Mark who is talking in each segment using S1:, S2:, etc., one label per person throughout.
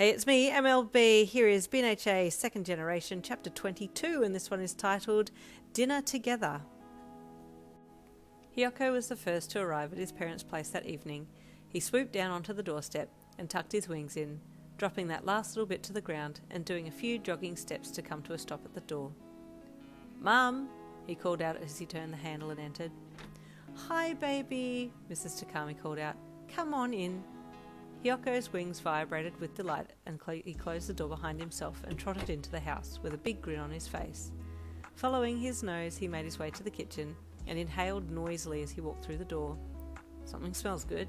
S1: Hey, it's me, MLB. Here is BNHA Second Generation, Chapter 22, and this one is titled Dinner Together. Hiyoko was the first to arrive at his parents' place that evening. He swooped down onto the doorstep and tucked his wings in, dropping that last little bit to the ground and doing a few jogging steps to come to a stop at the door. "Mum," he called out as he turned the handle and entered. "Hi, baby," Mrs. Takami called out. "Come on in." Hiyoko's wings vibrated with delight and he closed the door behind himself and trotted into the house with a big grin on his face. Following his nose, he made his way to the kitchen and inhaled noisily as he walked through the door. "Something smells good,"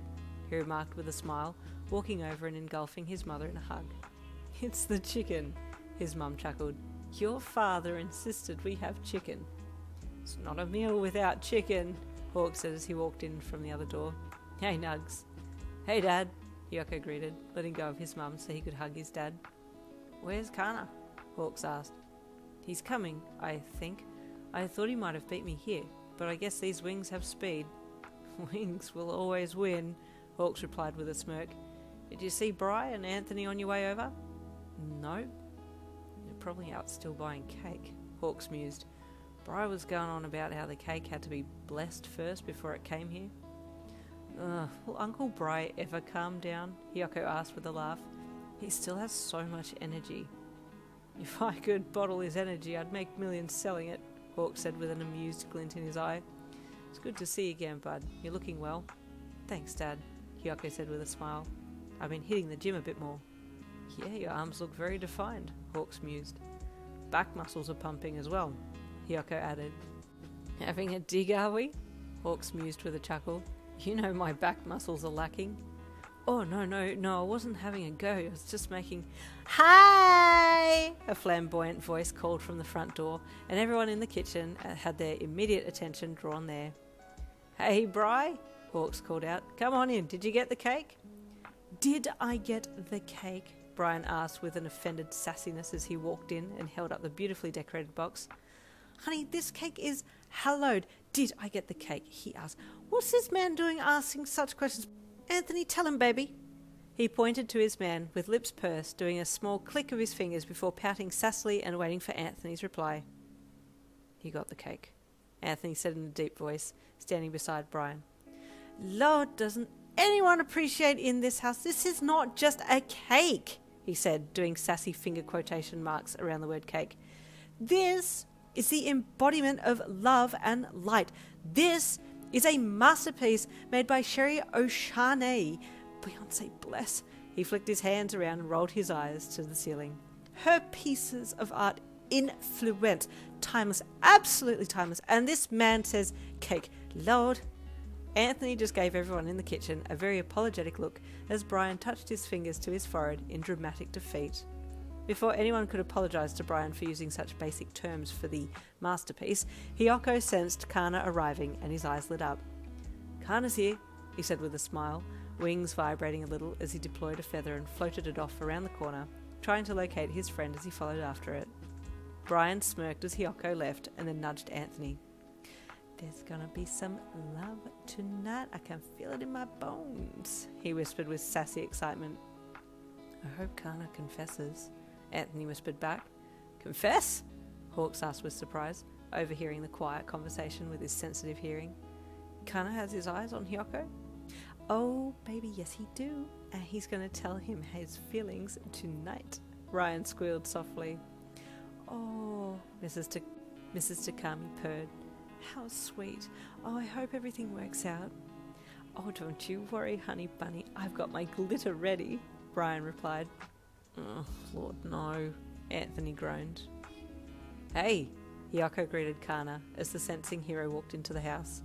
S1: he remarked with a smile, walking over and engulfing his mother in a hug. "It's the chicken," his mum chuckled. "Your father insisted we have chicken." "It's not a meal without chicken," Hawk said as he walked in from the other door. "Hey, Nugs." "Hey, Dad," Hiyoko greeted, letting go of his mum so he could hug his dad. "Where's Kana?" Hawks asked. "He's coming, I think. I thought he might have beat me here, but I guess these wings have speed." "Wings will always win," Hawks replied with a smirk. "Did you see Bri and Anthony on your way over?" "No." "They're probably out still buying cake," Hawks mused. "Bri was going on about how the cake had to be blessed first before it came here." "Will Uncle Bri ever calm down?" Hiyoko asked with a laugh. "He still has so much energy." "If I could bottle his energy, I'd make millions selling it," Hawk said with an amused glint in his eye. "It's good to see you again, bud. You're looking well." "Thanks, Dad," Hiyoko said with a smile. "I've been hitting the gym a bit more." "Yeah, your arms look very defined," Hawks mused. "Back muscles are pumping as well," Hiyoko added. "Having a dig, are we?" Hawks mused with a chuckle. "You know my back muscles are lacking." "Oh, no, I wasn't having a go. I was just making—" "Hi!" a flamboyant voice called from the front door, and everyone in the kitchen had their immediate attention drawn there. "Hey, Bri," Hawks called out. "Come on in. Did you get the cake?" "Did I get the cake?" Brian asked with an offended sassiness as he walked in and held up the beautifully decorated box. "Honey, this cake is hallowed. Did I get the cake?" he asked. "What's this man doing asking such questions? Anthony, tell him, baby." He pointed to his man with lips pursed, doing a small click of his fingers before pouting sassily and waiting for Anthony's reply. "He got the cake," Anthony said in a deep voice, standing beside Brian. "Lord, doesn't anyone appreciate in this house? This is not just a cake," he said, doing sassy finger quotation marks around the word cake. "This is the embodiment of love and light. This is a masterpiece made by Sherry Oshane. Beyonce bless." He flicked his hands around and rolled his eyes to the ceiling. "Her pieces of art influence. Timeless, absolutely timeless. And this man says cake. Lord." Anthony just gave everyone in the kitchen a very apologetic look as Brian touched his fingers to his forehead in dramatic defeat. Before anyone could apologise to Brian for using such basic terms for the masterpiece, Hiyoko sensed Kana arriving and his eyes lit up. "Kana's here," he said with a smile, wings vibrating a little as he deployed a feather and floated it off around the corner, trying to locate his friend as he followed after it. Brian smirked as Hiyoko left and then nudged Anthony. "There's gonna be some love tonight. I can feel it in my bones," he whispered with sassy excitement. "I hope Kana confesses," Anthony whispered back. "Confess?" Hawks asked with surprise, overhearing the quiet conversation with his sensitive hearing. "Kana has his eyes on Hiyoko?" "Oh, baby, yes he do. And he's going to tell him his feelings tonight," Ryan squealed softly. "Oh," Mrs. Takami purred. "How sweet. Oh, I hope everything works out." "Oh, don't you worry, honey bunny. I've got my glitter ready," Brian replied. "Oh, Lord, no," Anthony groaned. "Hey," Hiyoko greeted Kana as the sensing hero walked into the house.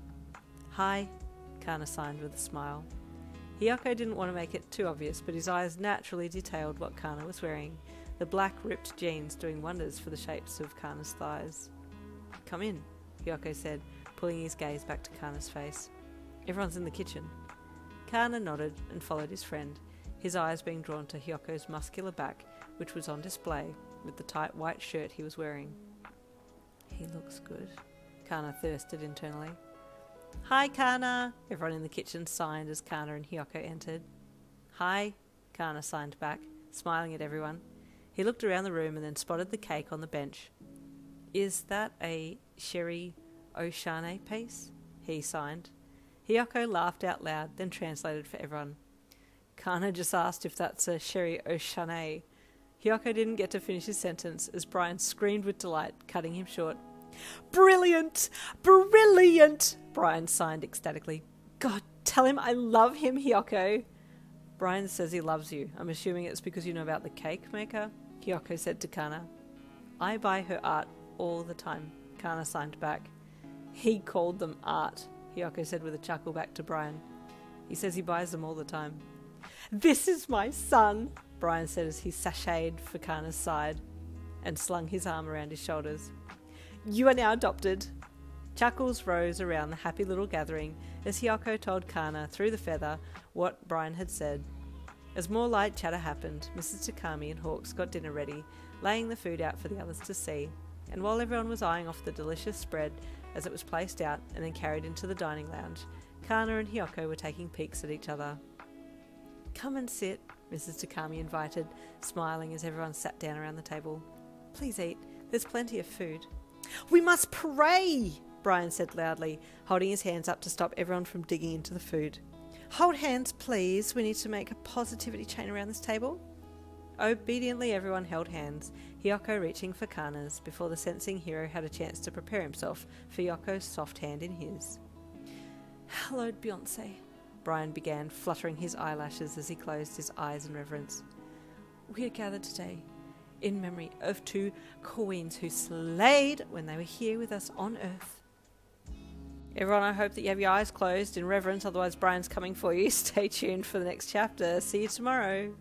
S1: "Hi," Kana signed with a smile. Hiyoko didn't want to make it too obvious, but his eyes naturally detailed what Kana was wearing, the black ripped jeans doing wonders for the shapes of Kana's thighs. "Come in," Hiyoko said, pulling his gaze back to Kana's face. "Everyone's in the kitchen." Kana nodded and followed his friend, his eyes being drawn to Hiyoko's muscular back, which was on display, with the tight white shirt he was wearing. "He looks good," Kana thirsted internally. "Hi, Kana," everyone in the kitchen signed as Kana and Hiyoko entered. "Hi," Kana signed back, smiling at everyone. He looked around the room and then spotted the cake on the bench. "Is that a Sherry Oshane piece?" he signed. Hiyoko laughed out loud, then translated for everyone. "Kana just asked if that's a Sherry Oshane." Hiyoko didn't get to finish his sentence as Brian screamed with delight, cutting him short. "Brilliant! Brilliant!" Brian signed ecstatically. "God, tell him I love him, Hiyoko." "Brian says he loves you. I'm assuming it's because you know about the cake maker," Hiyoko said to Kana. "I buy her art all the time," Kana signed back. "He called them art," Hiyoko said with a chuckle back to Brian. "He says he buys them all the time." "This is my son," Brian said as he sashayed for Kana's side and slung his arm around his shoulders. "You are now adopted." Chuckles rose around the happy little gathering as Hiyoko told Kana through the feather what Brian had said. As more light chatter happened, Mrs. Takami and Hawks got dinner ready, laying the food out for the others to see, and while everyone was eyeing off the delicious spread as it was placed out and then carried into the dining lounge, Kana and Hiyoko were taking peeks at each other. "Come and sit," Mrs. Takami invited, smiling as everyone sat down around the table. "Please eat. There's plenty of food." "We must pray," Brian said loudly, holding his hands up to stop everyone from digging into the food. "Hold hands, please. We need to make a positivity chain around this table." Obediently, everyone held hands, Hiyoko reaching for Kana's before the sensing hero had a chance to prepare himself for Yoko's soft hand in his. "Hallowed Beyonce," Brian began, fluttering his eyelashes as he closed his eyes in reverence. "We are gathered today in memory of two queens who slayed when they were here with us on Earth." Everyone, I hope that you have your eyes closed in reverence, otherwise Brian's coming for you. Stay tuned for the next chapter. See you tomorrow.